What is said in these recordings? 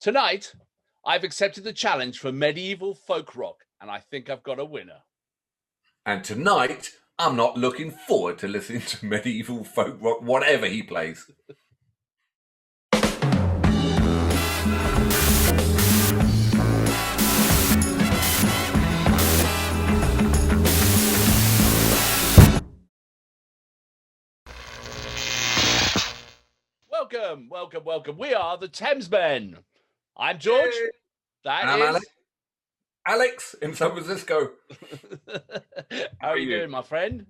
Tonight, I've accepted the challenge for medieval folk rock, and I think I've got a winner. And tonight, I'm not looking forward to listening to medieval folk rock, whatever he plays. Welcome. We are the Thamesmen. I'm George. Hey. That and I'm is Alex in San Francisco. How are you doing, my friend?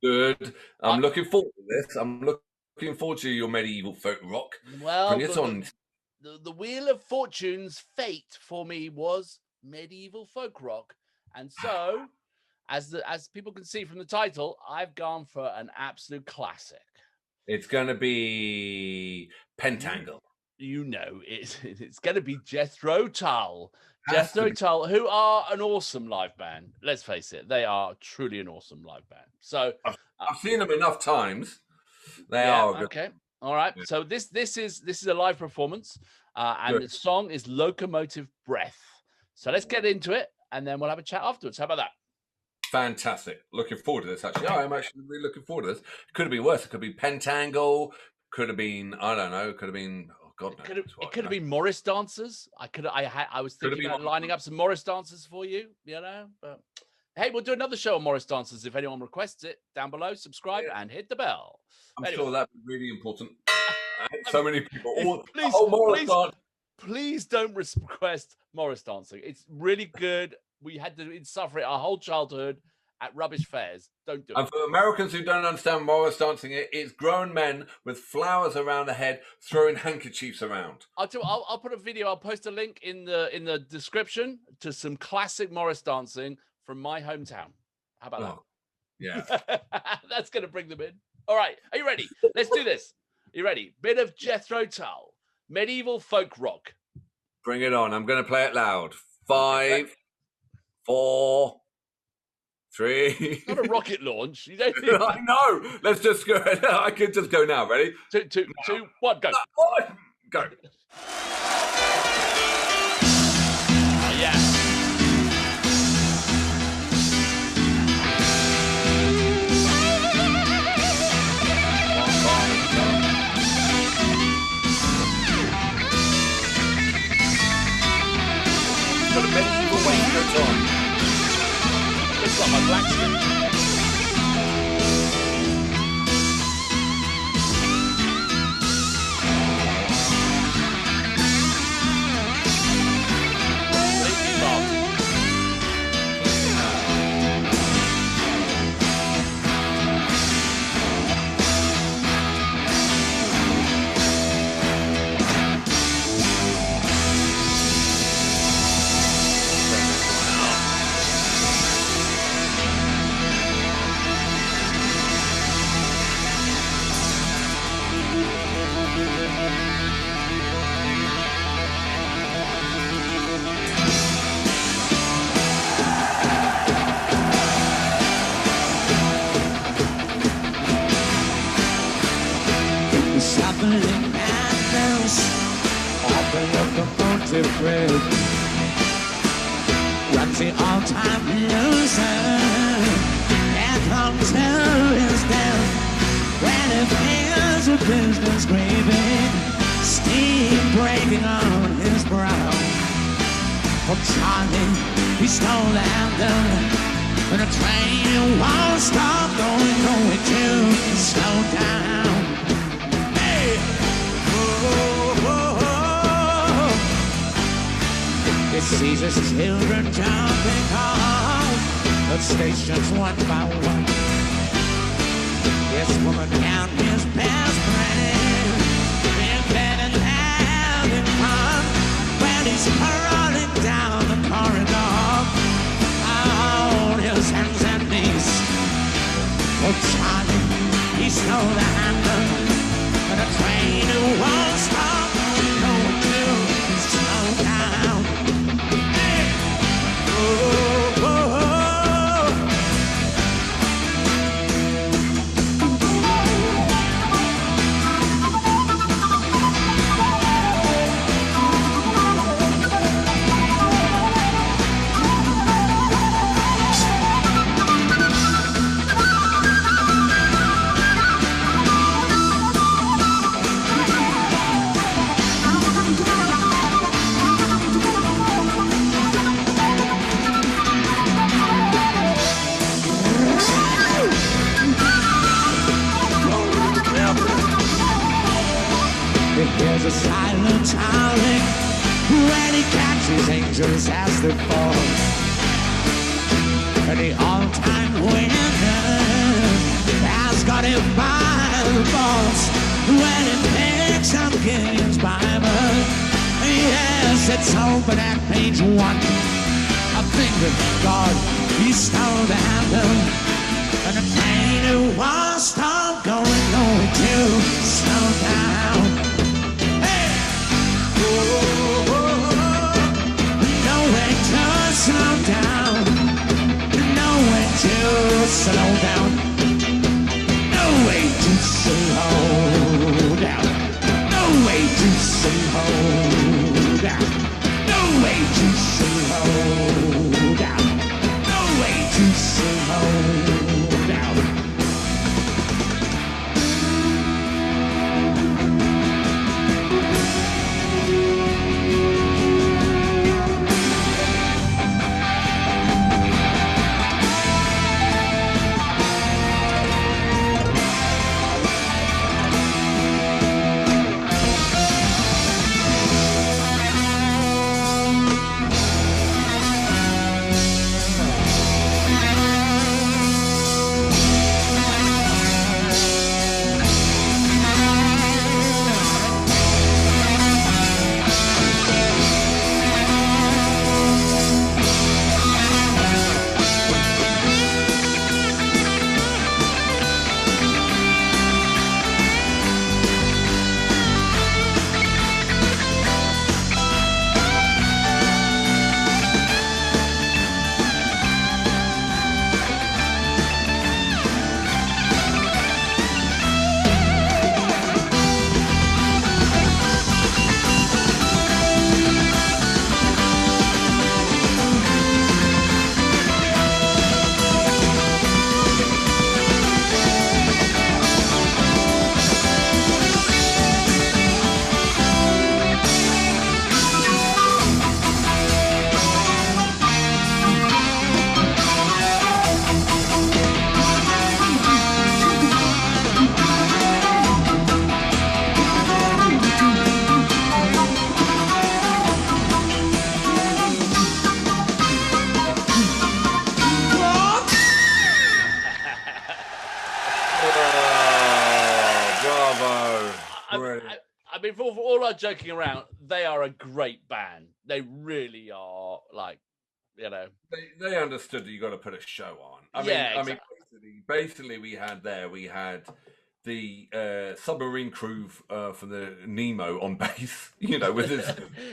Good. I'm looking forward to this. I'm looking forward to your medieval folk rock. Well, bring it on. The Wheel of Fortune's fate for me was medieval folk rock, and so as people can see from the title, I've gone for an absolute classic. It's going to be Pentangle. You know, it's going to be Jethro Tull. Jethro Tull, who are an awesome live band. Let's face it, they are truly an awesome live band. So I've seen them enough times. They are good. Okay. All right. Yeah. So this is a live performance, and the song is Locomotive Breath. So let's get into it, and then we'll have a chat afterwards. How about that? Fantastic. Looking forward to this, actually. I'm actually really looking forward to this. Could have been worse. It could be Pentangle. Could have been, I don't know. Could have been, oh God. It could have been Morris dancers. I was thinking about lining up some Morris dancers for you, you know. But hey, we'll do another show on Morris dancers if anyone requests it. Down below, subscribe and hit the bell. I'm sure that'd be really important. So many people. Please don't request Morris dancing. It's really good. We had to suffer it our whole childhood at rubbish fairs. Don't do it. And for Americans who don't understand Morris dancing, it's grown men with flowers around the head throwing handkerchiefs around. I'll put a video. I'll post a link in the description to some classic Morris dancing from my hometown. How about that? Yeah. That's going to bring them in. All right. Are you ready? Let's do this. Are you ready? Bit of Jethro Tull. Medieval folk rock. Bring it on. I'm going to play it loud. 5, 4, 3. It's not a rocket launch. You don't I know. Let's just go. I can just go now. Ready? 2, 1, go. Go. Oh, yeah. Got a medieval waistcoat on. Looks like my blacksmith. What's the all-time loser? And hotel is down when it feels a business gravy, steam breaking on his brow. From Charlie, he stole the handle, and a train won't stop going to slow down. Hey! It sees his children jumping off the stations one by one. This woman and his best friend in bed and having fun when he's running down the corridor on his hands and knees. Oh, Charlie, he stole the handle, and a train won't stop going to slow down. howling when he catches angels as they fall. And the all-time winner has got him by the balls when he picks up Gideon's Bible. Yes, it's open at page 1. I think that God, he stole the handle, and the train it won't stop going to slow down. Hey! No way to slow down. No way to slow down. No way to slow down. No way to slow down. No way to slow down. No way to slow down. For all our joking around, they are a great band. They really are, like, you know. They understood that you got to put a show on. I mean, basically, we had the submarine crew from the Nemo on bass, you know, with his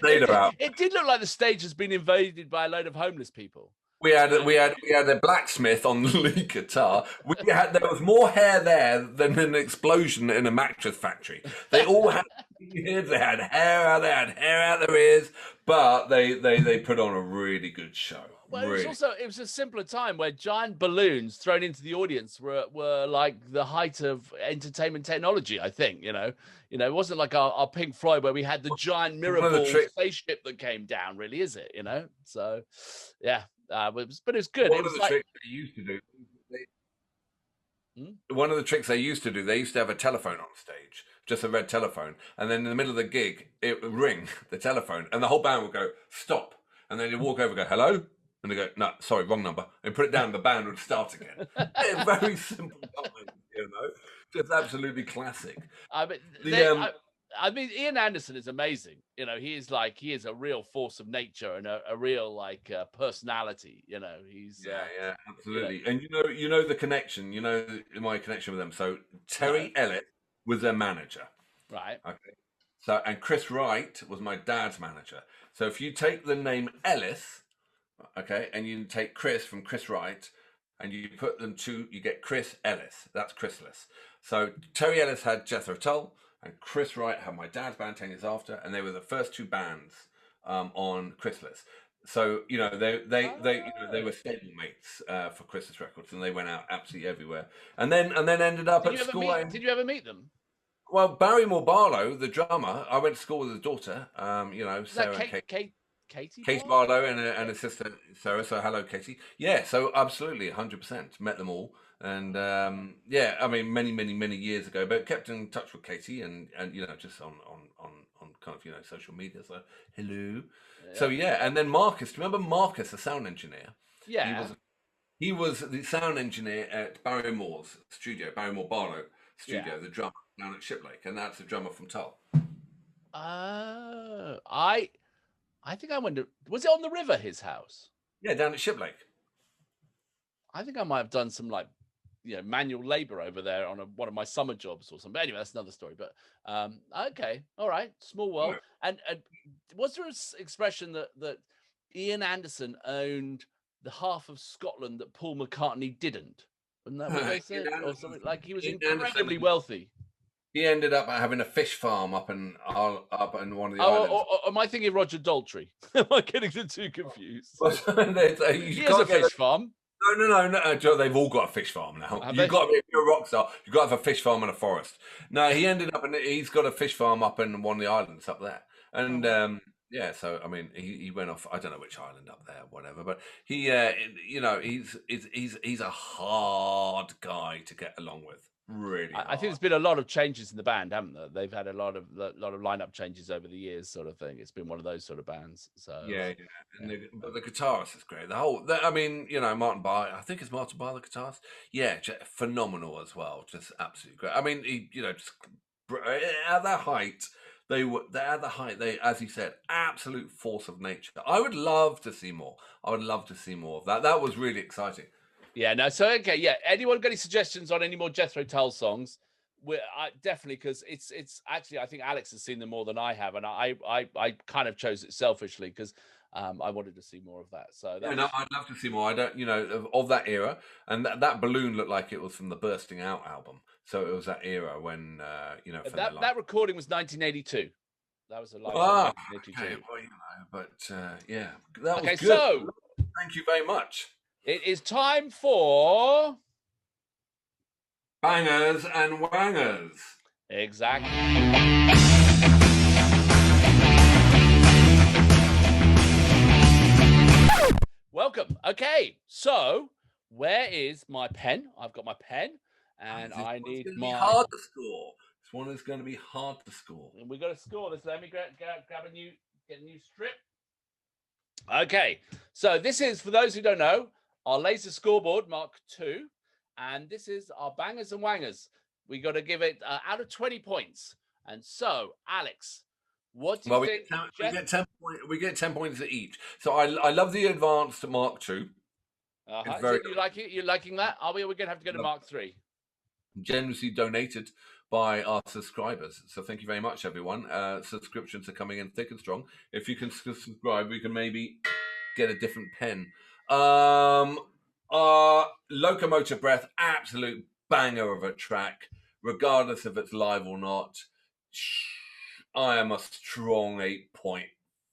data out. It did look like the stage has been invaded by a load of homeless people. We had a blacksmith on the lead guitar. There was more hair there than an explosion in a mattress factory. They all had ears, they had hair out their ears, but they put on a really good show. Well, really. It was a simpler time where giant balloons thrown into the audience were like the height of entertainment technology. I think it wasn't like our Pink Floyd where we had the giant mirror ball spaceship that came down. Really, is it? So yeah. But it was good. One of the tricks they used to do. One of the tricks they used to do. They used to have a telephone on stage, just a red telephone, and then in the middle of the gig, it would ring the telephone, and the whole band would go stop, and then they'd walk over, and go hello, and they go no, sorry, wrong number, and put it down. The band would start again. Very simple time, just absolutely classic. Ian Anderson is amazing. He is a real force of nature and a real personality. He's absolutely. And you know the connection. My connection with them. So Terry Elliott was their manager, right? Okay. So and Chris Wright was my dad's manager. So if you take the name Ellis, okay, and you take Chris from Chris Wright, and you put them you get Chris Ellis. That's Chrisless. So Terry Ellis had Jethro Tull. And Chris Wright had my dad's band 10 years after, and they were the first two bands on Chrisless. So they were stablemates for Chrisless Records, and they went out absolutely everywhere. And then ended up at school. Did you ever meet them? Well, Barry Morbarlow, the drummer, I went to school with his daughter. Sarah Katie Barlow and her sister Sarah. So hello, Katie. Yeah, so absolutely 100% met them all. And many years ago, but kept in touch with Katie and just on kind of, social media. So hello. Yeah. So yeah, and then Marcus. Do you remember Marcus, the sound engineer? Yeah. He was the sound engineer at Barrymore Barlow studio, the drummer down at Shiplake, and that's the drummer from Tull. I think I went to. Was it on the river? His house? Yeah, down at Shiplake. I think I might have done some manual labor over there on one of my summer jobs or something. But anyway, that's another story. But okay, all right, small world. And was there an expression that Ian Anderson owned the half of Scotland that Paul McCartney didn't? Wasn't that what they said? Or something like he was incredibly wealthy. He ended up having a fish farm up in one of the islands. Or am I thinking Roger Daltrey? Am I getting the two confused? He has a fish farm. No, Joe, they've all got a fish farm now. You've got to be, if you're a rock star, you've got to have a fish farm and a forest. No, he ended up he's got a fish farm up in one of the islands up there. And so I mean, he went off. I don't know which island up there, whatever. But he, he's a hard guy to get along with. Really, I think there's been a lot of changes in the band, haven't there? They've had a lot of lineup changes over the years, sort of thing. It's been one of those sort of bands. So but the guitarist is great. Martin Barr. I think it's Martin Barr, the guitarist. Yeah, phenomenal as well. Just absolutely great. I mean, just at that height. They're at the height. They, as he said, absolute force of nature. I would love to see more. I would love to see more of that. That was really exciting. Yeah, no. So okay, yeah. Anyone got any suggestions on any more Jethro Tull songs? Definitely, because it's actually I think Alex has seen them more than I have, and I kind of chose it selfishly because I wanted to see more of that. So I'd love to see more. I don't, of that era, and that balloon looked like it was from the Bursting Out album. So it was that era when that recording was 1982. That was a live 1982. Okay, well, that was good. So thank you very much. It is time for Bangers and Wangers. Exactly. Welcome. Okay, so where is my pen? I've got my pen, and I need my. Hard to score. This one is going to be hard to score. And we got to score this. Let me grab get a new strip. Okay, so this is, for those who don't know, our laser scoreboard Mark II, and this is our Bangers and Wangers. We got to give it out of 20 points. And so, Alex, what do you think? We get 10 points each. So I love the advanced Mark II. So you like it? You're liking that? We're going to have to go to Mark III. Generously donated by our subscribers. So thank you very much, everyone. Subscriptions are coming in thick and strong. If you can subscribe, we can maybe get a different pen. Locomotive Breath, absolute banger of a track, regardless if it's live or not. I am a strong 8.4.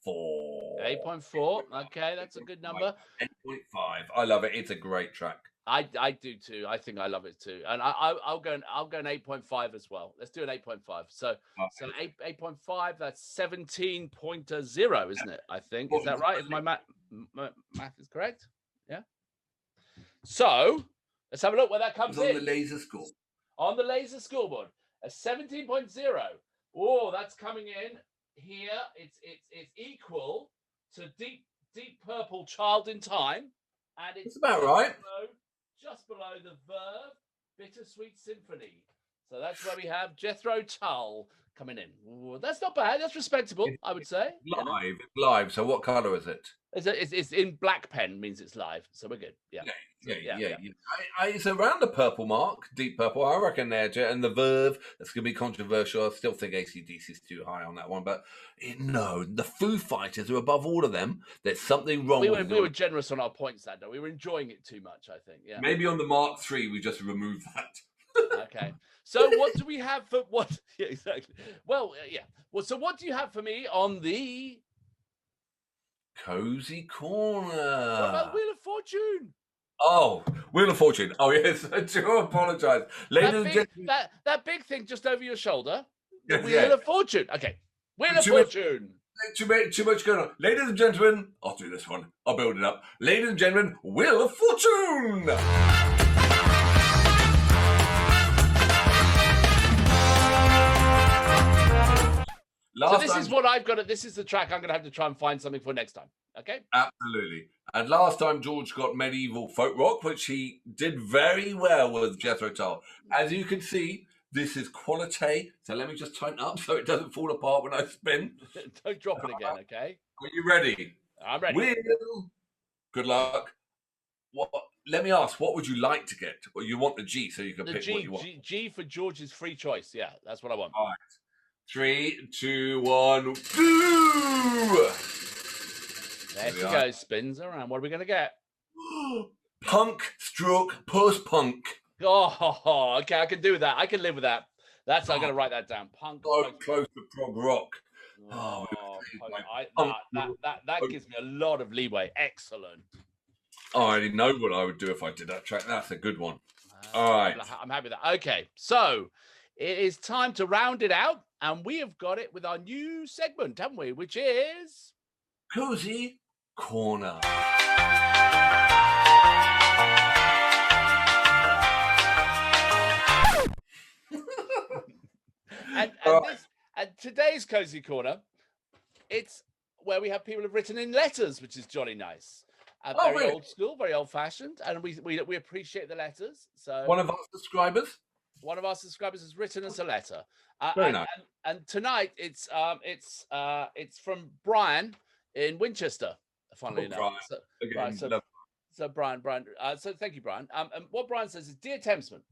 8.4. Okay, that's a good number. 8.5. I love it. It's a great track. I do too. I think I love it too, and I'll go an 8.5 as well. Let's do an 8.5. So 8.5. That's 17.0, isn't it? I think, is that right? If my math is correct, yeah. So let's have a look where that comes in. On the laser score. On the laser scoreboard, a 17.0. Oh, that's coming in here. It's equal to Deep Purple, Child in Time, and it's about right. Just below the Verve Bittersweet Symphony. So that's where we have Jethro Tull coming in. Ooh, that's not bad. That's respectable, I would say. Live. So what color is it? It's in black pen, means it's live. So we're good. Yeah. It's around the purple mark, deep purple. I reckon there, and the Verve. That's going to be controversial. I still think AC/DC is too high on that one. But no, the Foo Fighters are above all of them. There's something wrong. We were generous on our points that day. We were enjoying it too much, I think. Yeah. Maybe on the Mark III, we just removed that. Okay. So what do we have for what? Yeah, exactly. Well, yeah. Well, so what do you have for me on the Cozy Corner? What about Wheel of Fortune? Oh, Wheel of Fortune. Oh, yes. I do apologise. Ladies and gentlemen. That big thing just over your shoulder. The Wheel of Fortune. Okay. Wheel of Fortune. Too much going on. Ladies and gentlemen, I'll do this one. I'll build it up. Ladies and gentlemen, Wheel of Fortune. So this is what I've got. This is the track I'm going to have to try and find something for next time. Okay. Absolutely. And last time George got medieval folk rock, which he did very well with Jethro Tull. As you can see, this is quality. So let me just tighten up so it doesn't fall apart when I spin. Don't drop it again, okay? Are you ready? I'm ready. Will. Good luck. Let me ask, what would you like to get? Well, you want the G, so you can pick what you want. G for George's free choice. Yeah, that's what I want. All right. 3, 2, 1, go! There she goes. Spins around. What are we going to get? Punk stroke post-punk. Oh, okay. I can do that. I can live with that. I'm going to write that down. Punk. So close to prog rock. That gives me a lot of leeway. Excellent. I already know what I would do if I did that track. That's a good one. All right. I'm happy with that. Okay. So it is time to round it out. And we have got it with our new segment, haven't we? Which is... Cozy Corner. and today's Cozy Corner, it's where we have people who've written in letters, which is jolly nice. Very old school, very old fashioned, and we appreciate the letters. So one of our subscribers has written us a letter. Very nice. And tonight it's from Brian in Winchester. Funnily enough. So Brian. So thank you, Brian. And what Brian says is, "Dear Thamesman,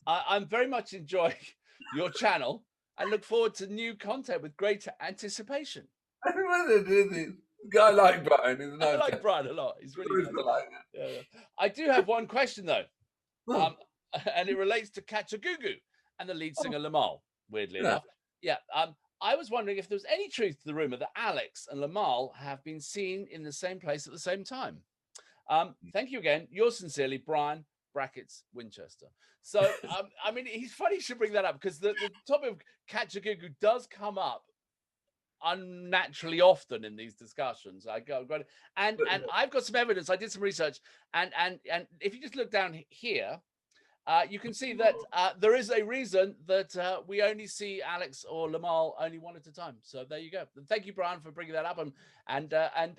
I'm very much enjoying your channel and look forward to new content with great anticipation." I like Brian. He's nice. I like Brian a lot. He's really nice. Yeah. I do have one question though, and it relates to Kachagugu and the lead singer Lamal. Weirdly enough, I was wondering if there was any truth to the rumor that Alex and Lamal have been seen in the same place at the same time. Thank you again. Yours sincerely, Brian (brackets Winchester). So, I mean, he's funny you should bring that up because the topic of Kachagugu does come up unnaturally often in these discussions. And I've got some evidence. I did some research, and if you just look down here, you can see that there is a reason that we only see Alex or Lamal only one at a time. So there you go. Thank you, Brian, for bringing that up. And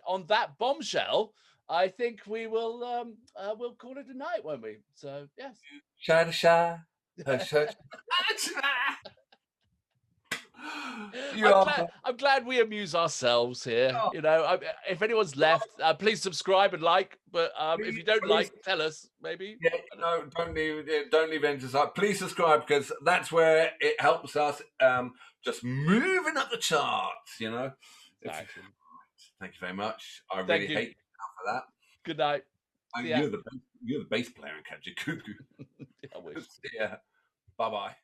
on that bombshell, I think we will we'll call it a night, won't we? So yes. I'm glad we amuse ourselves here. Oh. You know, if anyone's left, please subscribe and like. But if you don't like, tell us maybe. Yeah, no, don't leave any dislike. Please subscribe because that's where it helps us just moving up the charts. You know. Thank you very much. I really hate you for that. Good night. You're the bass player in Kachagugu. I wish. Yeah. Bye bye.